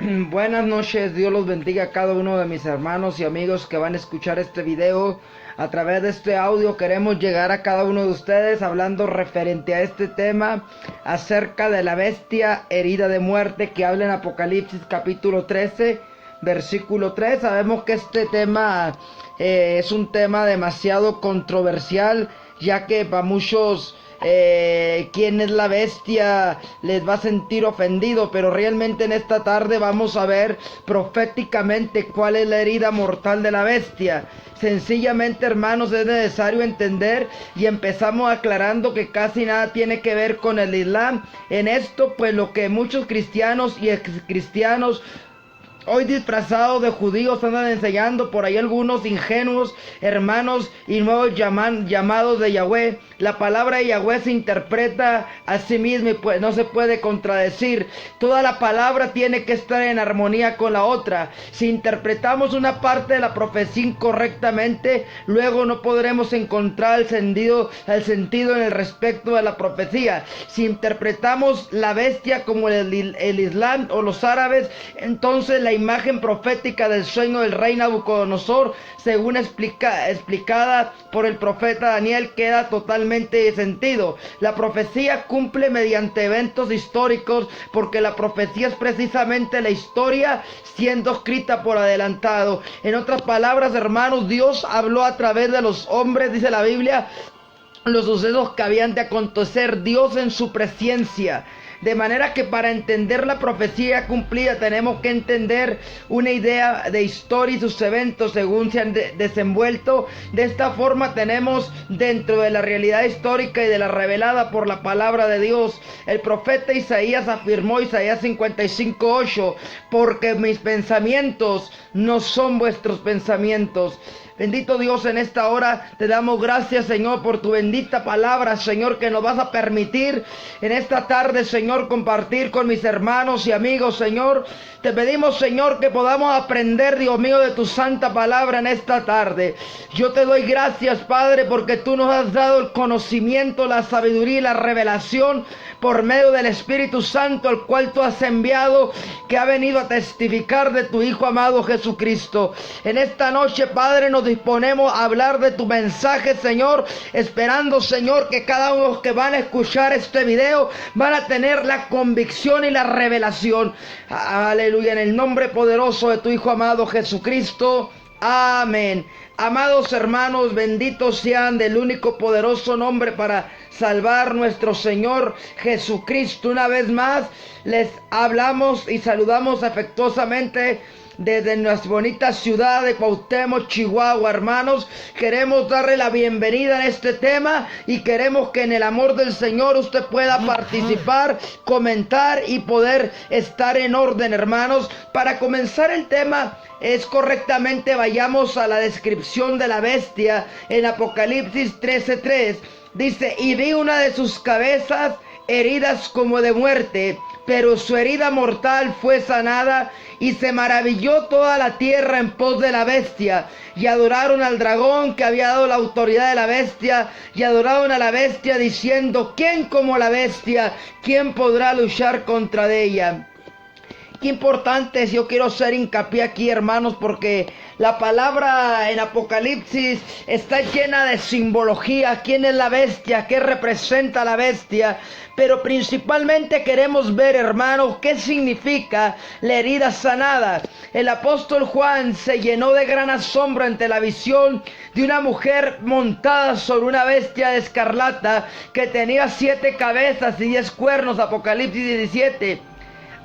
Buenas noches, Dios los bendiga a cada uno de mis hermanos y amigos que van a escuchar este video. A través de este audio queremos llegar a cada uno de ustedes hablando referente a este tema acerca de la bestia herida de muerte que habla en Apocalipsis capítulo 13, versículo 3. Sabemos que este tema es un tema demasiado controversial, ya que para muchos quién es la bestia les va a sentir ofendido, pero realmente en esta tarde vamos a ver proféticamente cuál es la herida mortal de la bestia. Sencillamente, hermanos, es necesario entender, y empezamos aclarando que casi nada tiene que ver con el Islam en esto, pues lo que muchos cristianos y ex cristianos hoy disfrazados de judíos andan enseñando por ahí, algunos ingenuos hermanos y nuevos llamados de Yahweh. La palabra de Yahweh se interpreta a sí misma y pues no se puede contradecir. Toda la palabra tiene que estar en armonía con la otra. Si interpretamos una parte de la profecía incorrectamente, luego no podremos encontrar el sentido en el respecto de la profecía. Si interpretamos la bestia como el Islam o los árabes, entonces la imagen profética del sueño del rey Nabucodonosor, según explicada por el profeta Daniel, queda totalmente de sentido. La profecía cumple mediante eventos históricos, porque la profecía es precisamente la historia siendo escrita por adelantado. En otras palabras, hermanos, Dios habló a través de los hombres, dice la Biblia, los sucesos que habían de acontecer, Dios en su presencia. De manera que para entender la profecía cumplida tenemos que entender una idea de historia y sus eventos según se han desenvuelto. De esta forma tenemos dentro de la realidad histórica y de la revelada por la palabra de Dios. El profeta Isaías afirmó, Isaías 55:8, porque mis pensamientos no son vuestros pensamientos. Bendito Dios, en esta hora te damos gracias, Señor, por tu bendita palabra, Señor, que nos vas a permitir en esta tarde, Señor, compartir con mis hermanos y amigos, Señor. Te pedimos, Señor, que podamos aprender, Dios mío, de tu santa palabra en esta tarde. Yo te doy gracias, Padre, porque tú nos has dado el conocimiento, la sabiduría y la revelación por medio del Espíritu Santo, el cual tú has enviado, que ha venido a testificar de tu Hijo amado Jesucristo. En esta noche, Padre, nos disponemos a hablar de tu mensaje, Señor, esperando, Señor, que cada uno de los que van a escuchar este video van a tener la convicción y la revelación. Aleluya, en el nombre poderoso de tu Hijo amado Jesucristo. Amén. Amados hermanos, benditos sean del único poderoso nombre para salvar, nuestro Señor Jesucristo. Una vez más les hablamos y saludamos afectuosamente desde nuestra bonita ciudad de Cuauhtémoc, Chihuahua. Hermanos, queremos darle la bienvenida en este tema y queremos que en el amor del Señor usted pueda participar, comentar y poder estar en orden, hermanos. Para comenzar el tema es correctamente, vayamos a la descripción de la bestia en Apocalipsis 13:3. Dice: y vi una de sus cabezas heridas como de muerte, pero su herida mortal fue sanada, y se maravilló toda la tierra en pos de la bestia, y adoraron al dragón que había dado la autoridad de la bestia, y adoraron a la bestia diciendo: ¿quién como la bestia? ¿Quién podrá luchar contra ella? Qué importante es, yo quiero hacer hincapié aquí, hermanos, porque la palabra en Apocalipsis está llena de simbología. ¿Quién es la bestia? ¿Qué representa la bestia? Pero principalmente queremos ver, hermanos, qué significa la herida sanada. El apóstol Juan se llenó de gran asombro ante la visión de una mujer montada sobre una bestia de escarlata que tenía 7 cabezas y 10 cuernos, Apocalipsis 17.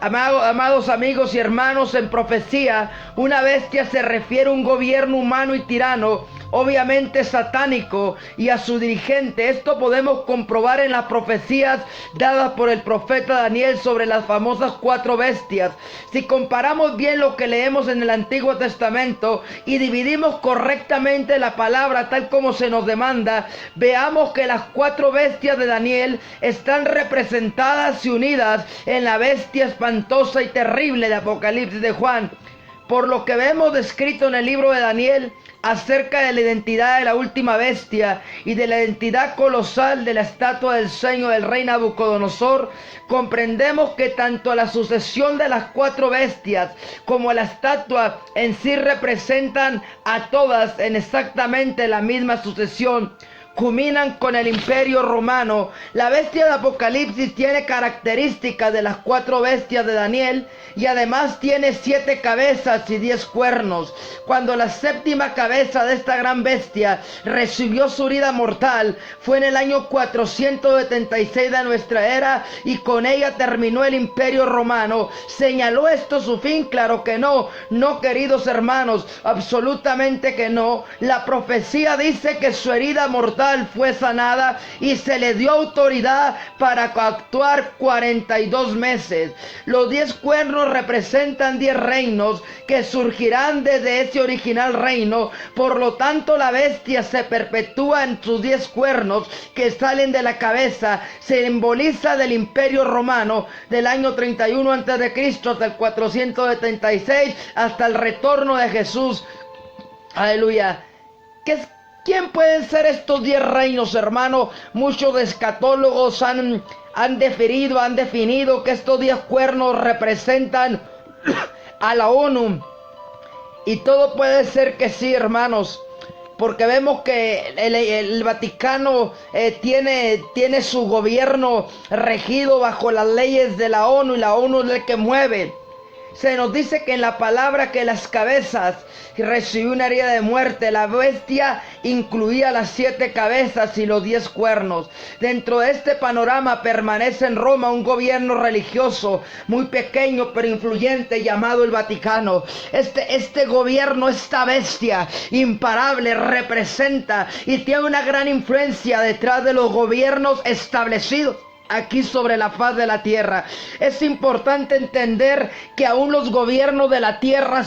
Amados amigos y hermanos, en profecía, una bestia se refiere a un gobierno humano y tirano, obviamente satánico, y a su dirigente. Esto podemos comprobar en las profecías dadas por el profeta Daniel sobre las famosas 4 bestias. Si comparamos bien lo que leemos en el Antiguo Testamento y dividimos correctamente la palabra tal como se nos demanda, veamos que las 4 bestias de Daniel están representadas y unidas en la bestia espantosa y terrible de Apocalipsis de Juan. Por lo que vemos descrito en el libro de Daniel acerca de la identidad de la última bestia y de la identidad colosal de la estatua del sueño del rey Nabucodonosor, comprendemos que tanto la sucesión de las 4 bestias como la estatua en sí representan a todas en exactamente la misma sucesión. Culminan con el Imperio Romano. La bestia de Apocalipsis tiene características de las 4 bestias de Daniel y además tiene 7 cabezas y 10 cuernos. Cuando la 7ª cabeza de esta gran bestia recibió su herida mortal, fue en el año 476 de nuestra era, y con ella terminó el Imperio Romano. ¿Señaló esto su fin? Claro que no. No, queridos hermanos, absolutamente que no. La profecía dice que su herida mortal fue sanada y se le dio autoridad para actuar 42 meses. Los 10 cuernos representan 10 reinos que surgirán desde ese original reino. Por lo tanto, la bestia se perpetúa en sus 10 cuernos que salen de la cabeza. Se simboliza del Imperio Romano del año 31 a.C. hasta el 476, hasta el retorno de Jesús. Aleluya. ¿Quién pueden ser estos 10 reinos, hermano? Muchos escatólogos han definido que estos 10 cuernos representan a la ONU. Y todo puede ser que sí, hermanos, porque vemos que el Vaticano tiene su gobierno regido bajo las leyes de la ONU, y la ONU es el que mueve. Se nos dice que en la palabra que las cabezas recibió una herida de muerte. La bestia incluía las 7 cabezas y los 10 cuernos. Dentro de este panorama permanece en Roma un gobierno religioso muy pequeño pero influyente llamado el Vaticano. Este gobierno, esta bestia imparable, representa y tiene una gran influencia detrás de los gobiernos establecidos aquí sobre la faz de la tierra. Es importante entender que aún los gobiernos de la tierra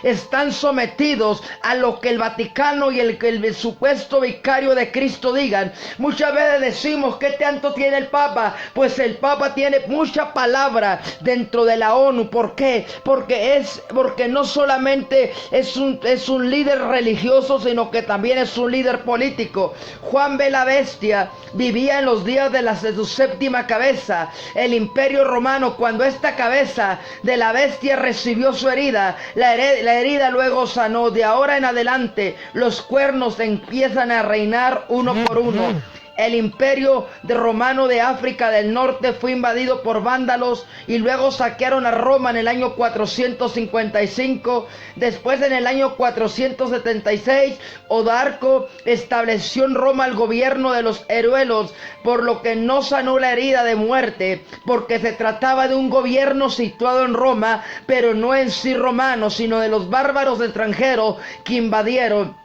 están sometidos a lo que el Vaticano y el supuesto vicario de Cristo digan. Muchas veces decimos, ¿qué tanto tiene el Papa? Pues el Papa tiene mucha palabra dentro de la ONU. ¿Por qué? Porque no solamente es un líder religioso, sino que también es un líder político. Juan ve la bestia, vivía en los días de su 7ª cabeza, el Imperio Romano. Cuando esta cabeza de la bestia recibió su herida, la herida luego sanó. De ahora en adelante los cuernos empiezan a reinar uno por uno. El imperio romano de África del Norte fue invadido por vándalos y luego saquearon a Roma en el año 455. Después, en el año 476, Odarco estableció en Roma el gobierno de los heruelos, por lo que no sanó la herida de muerte, porque se trataba de un gobierno situado en Roma, pero no en sí romano, sino de los bárbaros extranjeros que invadieron.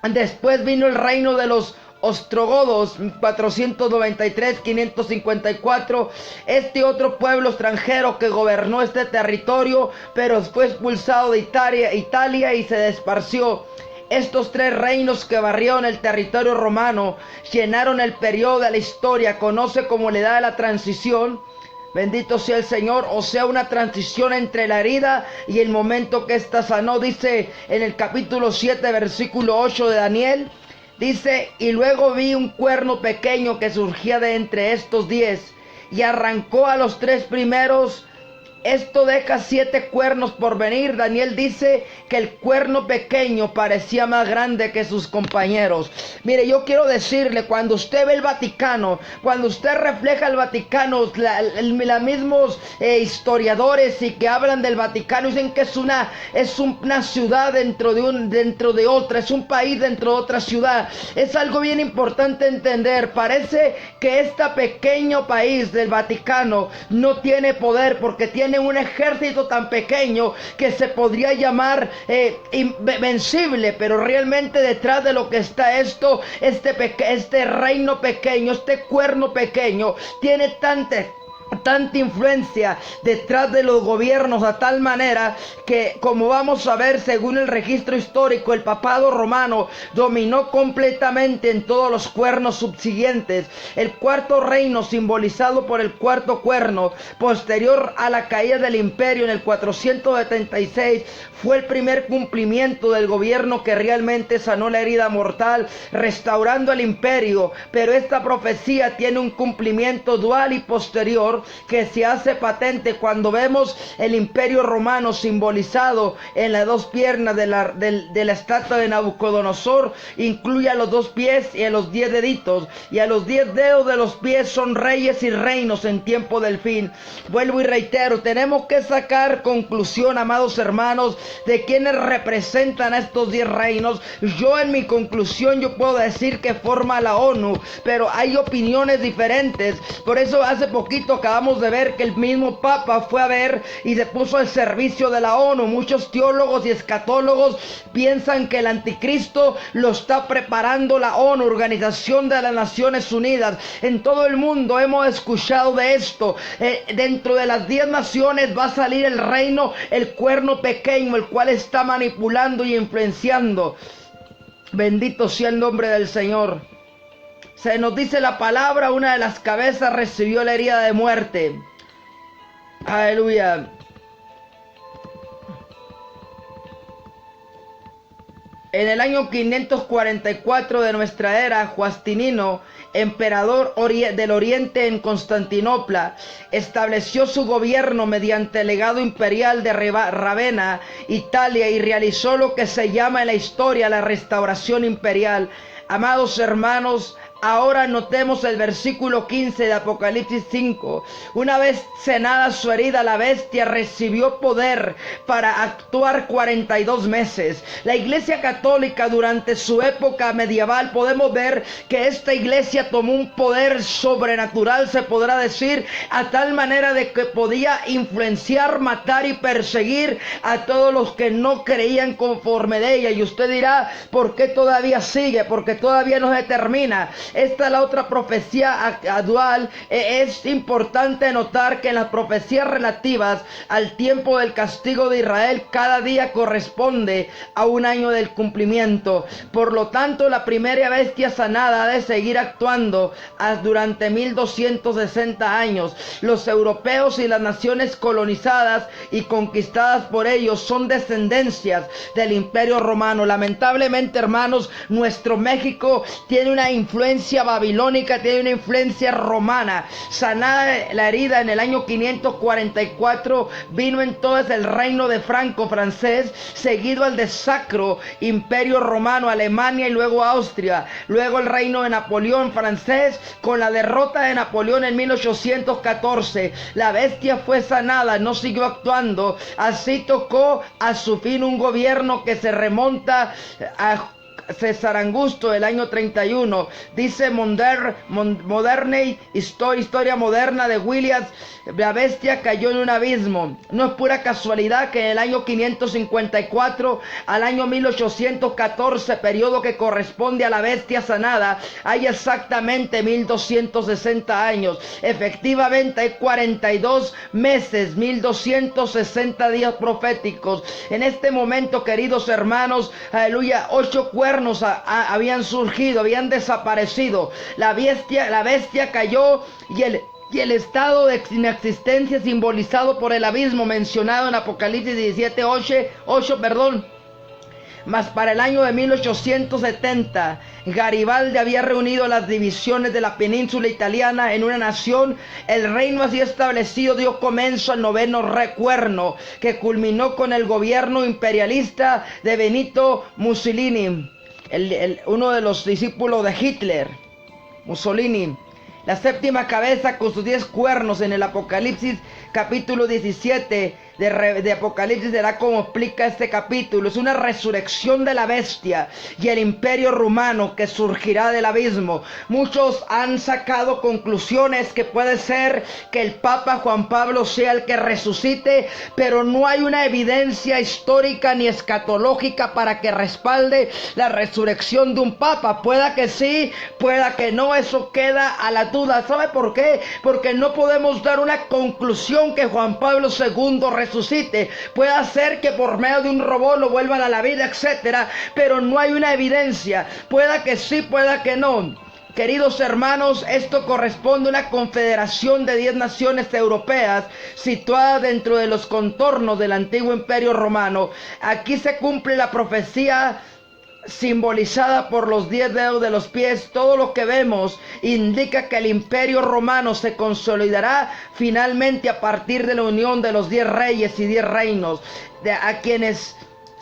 Después vino el reino de los ostrogodos, 493-554, este otro pueblo extranjero que gobernó este territorio, pero fue expulsado de Italia y se esparció. Estos 3 reinos que barrieron el territorio romano llenaron el periodo de la historia, conoce como la edad de la transición. Bendito sea el Señor, o sea, una transición entre la herida y el momento que ésta sanó. Dice en el capítulo 7, versículo 8 de Daniel. Dice, y luego vi un cuerno pequeño que surgía de entre estos 10 y arrancó a los 3 primeros. Esto deja 7 cuernos por venir. Daniel dice que el cuerno pequeño parecía más grande que sus compañeros. Mire, yo quiero decirle, cuando usted ve el Vaticano, cuando usted refleja el Vaticano, los mismos historiadores y que hablan del Vaticano dicen que es una ciudad dentro de otra, es un país dentro de otra ciudad. Es algo bien importante entender. Parece que este pequeño país del Vaticano no tiene poder, porque tiene un ejército tan pequeño que se podría llamar invencible, pero realmente detrás de lo que está este reino pequeño, este cuerno pequeño, tiene tanta influencia detrás de los gobiernos, a tal manera que, como vamos a ver según el registro histórico, el papado romano dominó completamente en todos los cuernos subsiguientes. El cuarto reino, simbolizado por el cuarto cuerno, posterior a la caída del imperio en el 476, fue el primer cumplimiento del gobierno que realmente sanó la herida mortal, restaurando el imperio. Pero esta profecía tiene un cumplimiento dual y posterior que se hace patente cuando vemos el imperio romano simbolizado en las dos piernas de la estatua de Nabucodonosor. Incluye a los 2 pies y a los 10 deditos, y a los 10 dedos de los pies son reyes y reinos en tiempo del fin. Vuelvo y reitero, tenemos que sacar conclusión, amados hermanos, de quienes representan a estos 10 reinos. Yo, en mi conclusión, yo puedo decir que forma la ONU, pero hay opiniones diferentes. Por eso hace poquito acabamos de ver que el mismo Papa fue a ver y se puso al servicio de la ONU. Muchos teólogos y escatólogos piensan que el anticristo lo está preparando la ONU, Organización de las Naciones Unidas. En todo el mundo hemos escuchado de esto. Dentro de las 10 naciones va a salir el reino, el cuerno pequeño, el cual está manipulando y influenciando. Bendito sea el nombre del Señor. Se nos dice la palabra, una de las cabezas recibió la herida de muerte. Aleluya. En el año 544 de nuestra era, Justinino, emperador del Oriente en Constantinopla, estableció su gobierno mediante el legado imperial de Ravenna, Italia, y realizó lo que se llama en la historia la restauración imperial. Amados hermanos, ahora notemos el versículo 15 de Apocalipsis 5. Una vez sanada su herida, la bestia recibió poder para actuar 42 meses. La Iglesia Católica, durante su época medieval, podemos ver que esta iglesia tomó un poder sobrenatural, se podrá decir, a tal manera de que podía influenciar, matar y perseguir a todos los que no creían conforme de ella. Y usted dirá, ¿por qué todavía sigue? Porque todavía no se termina. Esta es la otra profecía dual. Es importante notar que en las profecías relativas al tiempo del castigo de Israel, cada día corresponde a un año del cumplimiento. Por lo tanto, la primera bestia sanada ha de seguir actuando durante 1260 años. Los europeos y las naciones colonizadas y conquistadas por ellos son descendencias del imperio romano. Lamentablemente, hermanos, nuestro México tiene una influencia babilónica, tiene una influencia romana. Sanada la herida en el año 544, vino entonces el reino de Franco francés, seguido al de Sacro Imperio Romano, Alemania y luego Austria. Luego el reino de Napoleón francés. Con la derrota de Napoleón en 1814, la bestia fue sanada, no siguió actuando. Así tocó a su fin un gobierno que se remonta a César Augusto del año 31. Dice Moderne Historia Moderna de Williams: la bestia cayó en un abismo. No es pura casualidad que en el año 554 al año 1814, periodo que corresponde a la bestia sanada, hay exactamente 1260 años. Efectivamente hay 42 meses, 1260 días proféticos. En este momento, queridos hermanos, aleluya, 8 cuernos habían surgido, habían desaparecido. La bestia cayó y el estado de inexistencia simbolizado por el abismo mencionado en Apocalipsis 17:8. Mas para el año de 1870, Garibaldi había reunido las divisiones de la península italiana en una nación. El reino así establecido dio comienzo al 9º cuerno, que culminó con el gobierno imperialista de Benito Mussolini, uno de los discípulos de Hitler, Mussolini. La 7ª cabeza, con sus 10 cuernos, en el Apocalipsis capítulo 17, de Apocalipsis será como explica este capítulo. Es una resurrección de la bestia y el imperio romano que surgirá del abismo. Muchos han sacado conclusiones que puede ser que el Papa Juan Pablo sea el que resucite, pero no hay una evidencia histórica ni escatológica para que respalde la resurrección de un Papa. Pueda que sí, pueda que no, eso queda a la duda. ¿Sabe por qué? Porque no podemos dar una conclusión que Juan Pablo II resucite. Puede ser que por medio de un robot lo vuelvan a la vida, etcétera, pero no hay una evidencia. Pueda que sí, pueda que no. Queridos hermanos, esto corresponde a una confederación de 10 naciones europeas situada dentro de los contornos del antiguo imperio romano. Aquí se cumple la profecía simbolizada por los 10 dedos de los pies. Todo lo que vemos indica que el imperio romano se consolidará finalmente a partir de la unión de los 10 reyes y 10 reinos, a quienes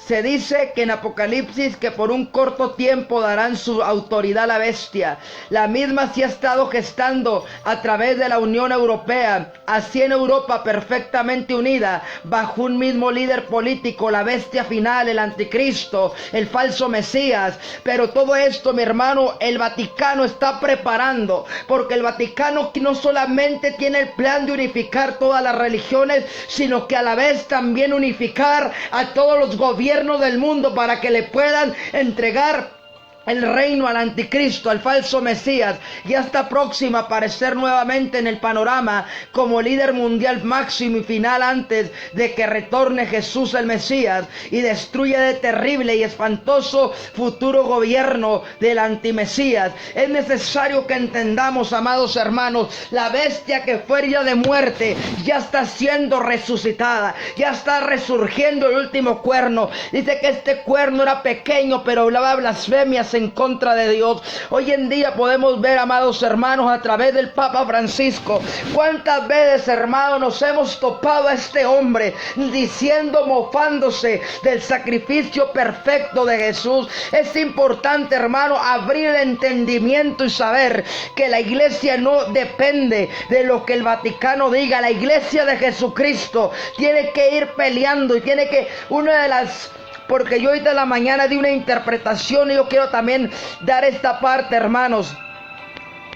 se dice que en Apocalipsis que por un corto tiempo darán su autoridad a la bestia. La misma se ha estado gestando a través de la Unión Europea, así en Europa perfectamente unida, bajo un mismo líder político, la bestia final, el anticristo, el falso Mesías. Pero todo esto, mi hermano, el Vaticano está preparando, porque el Vaticano no solamente tiene el plan de unificar todas las religiones, sino que a la vez también unificar a todos los gobiernos del mundo para que le puedan entregar el reino al anticristo, al falso Mesías. Ya está próxima a aparecer nuevamente en el panorama como líder mundial máximo y final antes de que retorne Jesús el Mesías y destruya de terrible y espantoso futuro gobierno del antimesías. Es necesario que entendamos, amados hermanos, la bestia que fue herida de muerte ya está siendo resucitada, ya está resurgiendo el último cuerno. Dice que este cuerno era pequeño, pero hablaba blasfemias en contra de Dios. Hoy en día podemos ver, amados hermanos, a través del Papa Francisco, cuántas veces, hermanos, nos hemos topado a este hombre diciendo, mofándose del sacrificio perfecto de Jesús. Es importante, hermano, abrir el entendimiento y saber que la iglesia no depende de lo que el Vaticano diga. La iglesia de Jesucristo tiene que ir peleando y tiene que, una de las, porque yo hoy de la mañana di una interpretación y yo quiero también dar esta parte, hermanos,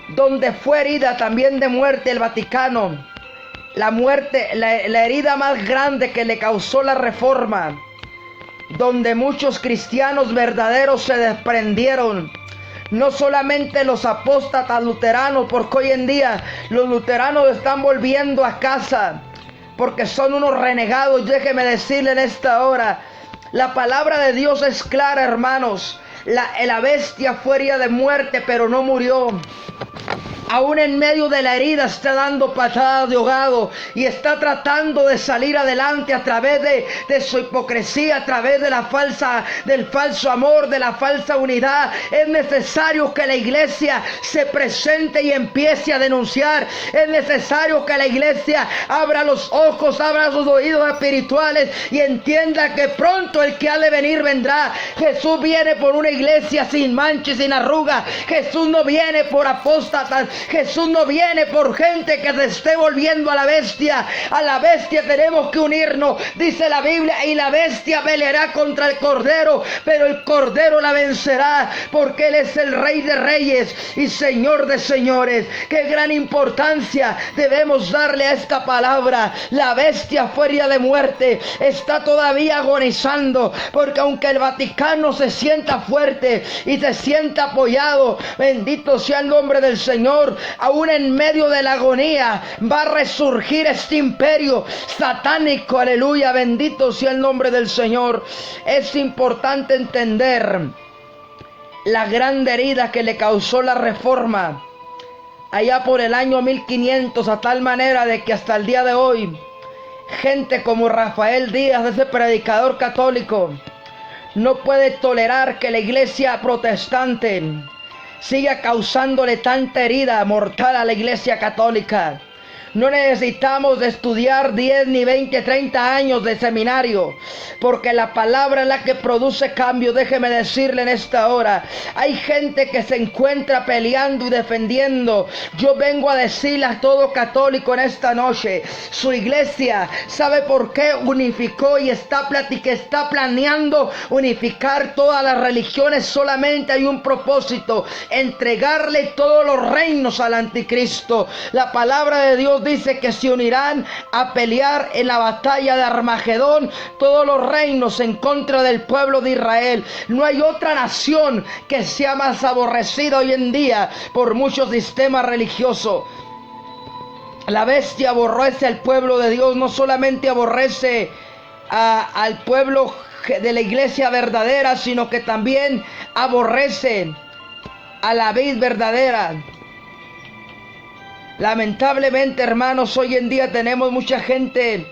donde fue herida también de muerte el Vaticano. La muerte, la herida más grande que le causó la Reforma, donde muchos cristianos verdaderos se desprendieron. No solamente los apóstatas luteranos, porque hoy en día los luteranos están volviendo a casa, porque son unos renegados. Déjeme decirle en esta hora, la palabra de Dios es clara, hermanos. La bestia fue herida de muerte, pero no murió. Aún en medio de la herida está dando patadas de ahogado y está tratando de salir adelante a través de su hipocresía, a través de del falso amor, de la falsa unidad. Es necesario que la iglesia se presente y empiece a denunciar. Es necesario que la iglesia abra los ojos, abra sus oídos espirituales y entienda que pronto el que ha de venir vendrá. Jesús viene por una iglesia sin mancha y sin arruga. Jesús no viene por apóstatas. Jesús no viene por gente que se esté volviendo a la bestia. A la bestia tenemos que unirnos, dice la Biblia, y la bestia peleará contra el Cordero, pero el Cordero la vencerá, porque Él es el Rey de Reyes y Señor de Señores. Qué gran importancia debemos darle a esta palabra. La bestia fue herida de muerte, está todavía agonizando, porque aunque el Vaticano se sienta fuerte y se sienta apoyado, bendito sea el nombre del Señor, aún en medio de la agonía va a resurgir este imperio satánico. Aleluya, bendito sea el nombre del Señor. Es importante entender la gran herida que le causó la Reforma allá por el año 1500, a tal manera de que hasta el día de hoy gente como Rafael Díaz, ese predicador católico, no puede tolerar que la iglesia protestante siga causándole tanta herida mortal a la iglesia católica. No necesitamos de estudiar 10 ni 20, 30 años de seminario, porque la palabra es la que produce cambio. Déjeme decirle en esta hora, hay gente que se encuentra peleando y defendiendo. Yo vengo a decirle a todo católico en esta noche, su iglesia, ¿sabe por qué unificó y está planeando unificar todas las religiones? Solamente hay un propósito: entregarle todos los reinos al anticristo. La palabra de Dios dice que se unirán a pelear en la batalla de Armagedón todos los reinos en contra del pueblo de Israel. No hay otra nación que sea más aborrecida hoy en día por muchos sistemas religiosos. La bestia aborrece al pueblo de Dios. No solamente aborrece al pueblo de la iglesia verdadera, sino que también aborrece a la vid verdadera. Lamentablemente, hermanos, hoy en día tenemos mucha gente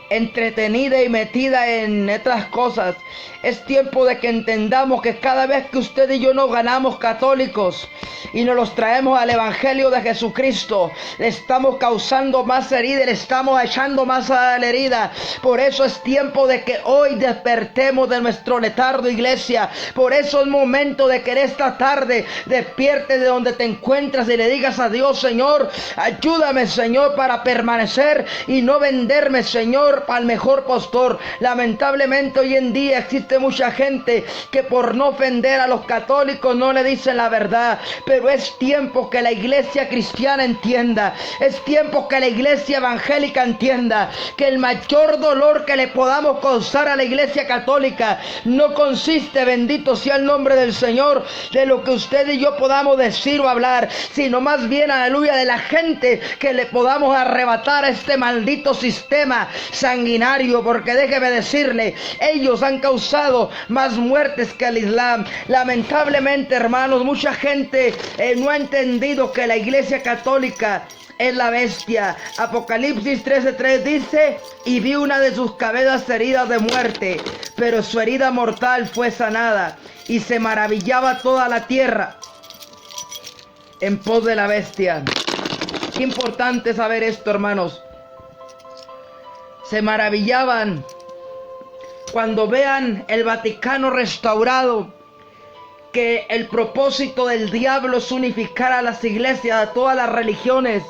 entretenida y metida en otras cosas. Es tiempo de que entendamos que cada vez que usted y yo nos ganamos católicos y nos los traemos al evangelio de Jesucristo, le estamos causando más herida, le estamos echando más a la herida. Por eso es tiempo de que hoy despertemos de nuestro letargo, iglesia. Por eso es momento de que en esta tarde despierte de donde te encuentras y le digas a Dios: Señor, ayúdame, Señor, para permanecer y no venderme, Señor, al mejor postor. Lamentablemente hoy en día existe mucha gente que por no ofender a los católicos no le dicen la verdad. Pero es tiempo que la iglesia cristiana entienda, es tiempo que la iglesia evangélica entienda que el mayor dolor que le podamos causar a la iglesia católica no consiste, bendito sea el nombre del Señor, de lo que usted y yo podamos decir o hablar, sino más bien, aleluya, de la gente que le podamos arrebatar a este maldito sistema sanguinario. Porque déjeme decirle, ellos han causado más muertes que el Islam. Lamentablemente, hermanos, mucha gente no ha entendido que la iglesia católica es la bestia. Apocalipsis 13:3 dice: y vi una de sus cabezas heridas de muerte, pero su herida mortal fue sanada, y se maravillaba toda la tierra en pos de la bestia. Qué importante saber esto, hermanos. Se maravillaban cuando vean el Vaticano restaurado, que el propósito del diablo es unificar a las iglesias, a todas las religiones,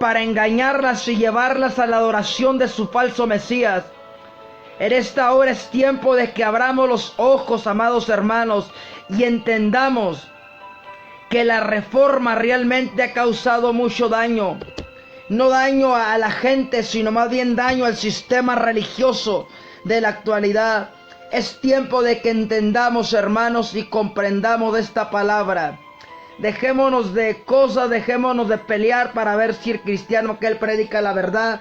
para engañarlas y llevarlas a la adoración de su falso Mesías. En esta hora es tiempo de que abramos los ojos, amados hermanos, y entendamos que la reforma realmente ha causado mucho daño. No daño a la gente, sino más bien daño al sistema religioso de la actualidad. Es tiempo de que entendamos, hermanos, y comprendamos de esta palabra. Dejémonos de cosas, dejémonos de pelear para ver si el cristiano que él predica la verdad.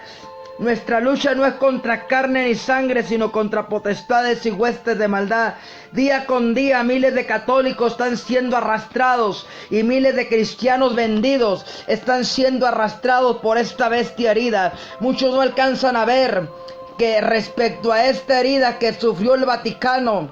Nuestra lucha no es contra carne ni sangre, sino contra potestades y huestes de maldad. Día con día miles de católicos están siendo arrastrados y miles de cristianos vendidos están siendo arrastrados por esta bestia herida. Muchos no alcanzan a ver que respecto a esta herida que sufrió el Vaticano,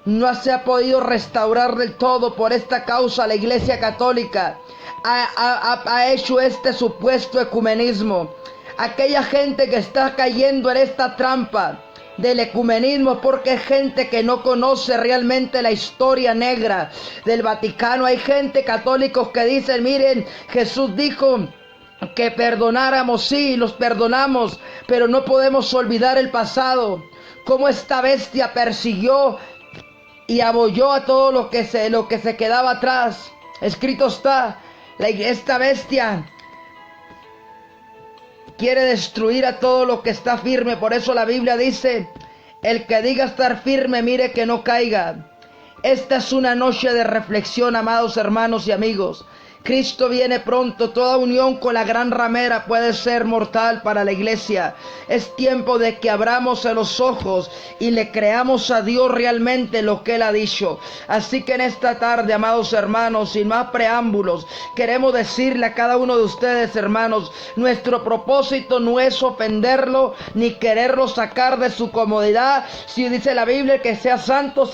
no se ha podido restaurar del todo. Por esta causa la Iglesia Católica ha hecho este supuesto ecumenismo. Aquella gente que está cayendo en esta trampa del ecumenismo, porque es gente que no conoce realmente la historia negra del Vaticano. Hay gente católicos que dicen: miren, Jesús dijo que perdonáramos, sí, los perdonamos, pero no podemos olvidar el pasado. Cómo esta bestia persiguió y abolló a todo lo que se quedaba atrás. Escrito está, esta bestia quiere destruir a todo lo que está firme. Por eso la Biblia dice: el que diga estar firme, mire que no caiga. Esta es una noche de reflexión, amados hermanos y amigos. Cristo viene pronto. Toda unión con la gran ramera puede ser mortal para la iglesia. Es tiempo de que abramos los ojos y le creamos a Dios realmente lo que Él ha dicho. Así que en esta tarde, amados hermanos, sin más preámbulos, queremos decirle a cada uno de ustedes, hermanos, nuestro propósito no es ofenderlo ni quererlo sacar de su comodidad. Si dice la Biblia que sea santo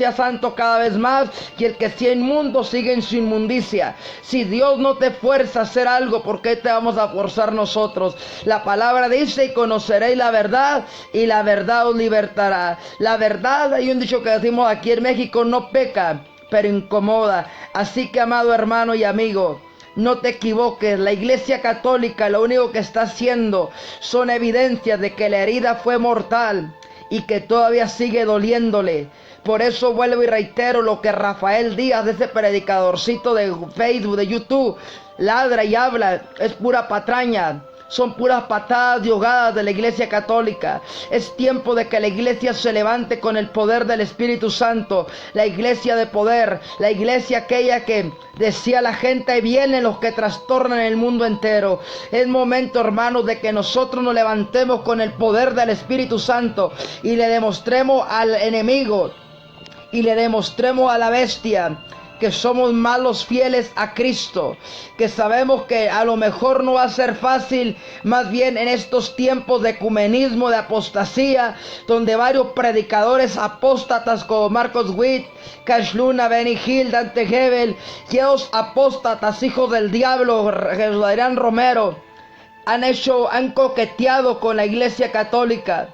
cada vez más, y el que sea inmundo sigue en su inmundicia. Si Dios Dios no te fuerza a hacer algo, ¿por qué te vamos a forzar nosotros? La palabra dice: y conoceréis la verdad, y la verdad os libertará. La verdad, hay un dicho que decimos aquí en México, no peca, pero incomoda. Así que, amado hermano y amigo, no te equivoques. La Iglesia Católica lo único que está haciendo son evidencias de que la herida fue mortal y que todavía sigue doliéndole. Por eso vuelvo y reitero lo que Rafael Díaz, de ese predicadorcito de Facebook, de YouTube, ladra y habla. Es pura patraña. Son puras patadas y ahogadas de la Iglesia Católica. Es tiempo de que la Iglesia se levante con el poder del Espíritu Santo. La Iglesia de poder. La Iglesia aquella que decía la gente: vienen los que trastornan el mundo entero. Es momento, hermanos, de que nosotros nos levantemos con el poder del Espíritu Santo y le demostremos al enemigo y le demostremos a la bestia que somos malos fieles a Cristo, que sabemos que a lo mejor no va a ser fácil, más bien en estos tiempos de ecumenismo, de apostasía, donde varios predicadores apóstatas como Marcos Witt, Cash Luna, Benny Hill, Dante Gebel, Dios apóstatas, hijos del diablo, Jesús Adrián Romero, han coqueteado con la Iglesia Católica.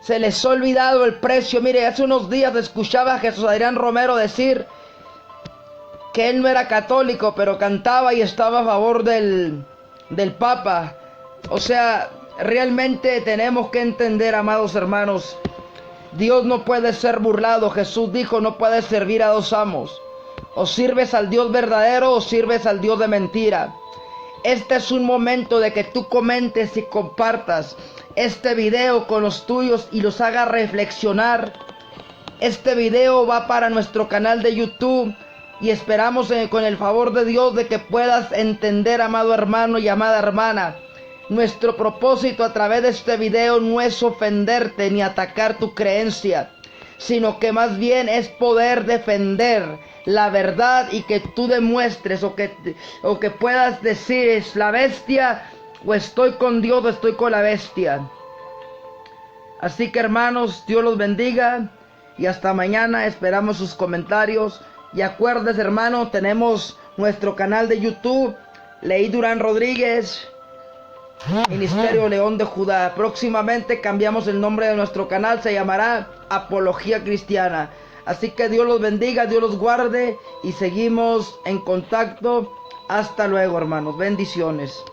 Se les ha olvidado el precio. Mire, hace unos días escuchaba a Jesús Adrián Romero decir que él no era católico, pero cantaba y estaba a favor del Papa. O sea, realmente tenemos que entender, amados hermanos, Dios no puede ser burlado. Jesús dijo: no puedes servir a dos amos. O sirves al Dios verdadero o sirves al Dios de mentira. Este es un momento de que tú comentes y compartas este video con los tuyos y los hagas reflexionar. Este video va para nuestro canal de YouTube y esperamos con el favor de Dios de que puedas entender, amado hermano y amada hermana. Nuestro propósito a través de este video no es ofenderte ni atacar tu creencia, sino que más bien es poder defender la verdad y que tú demuestres o que puedas decir: es la bestia, o estoy con Dios o estoy con la bestia. Así que, hermanos, Dios los bendiga y hasta mañana. Esperamos sus comentarios. Y acuérdese, hermano, tenemos nuestro canal de YouTube, Leí Durán Rodríguez, Ministerio León de Judá. Próximamente cambiamos el nombre de nuestro canal, se llamará Apología Cristiana. Así que Dios los bendiga, Dios los guarde y seguimos en contacto. Hasta luego, hermanos. Bendiciones.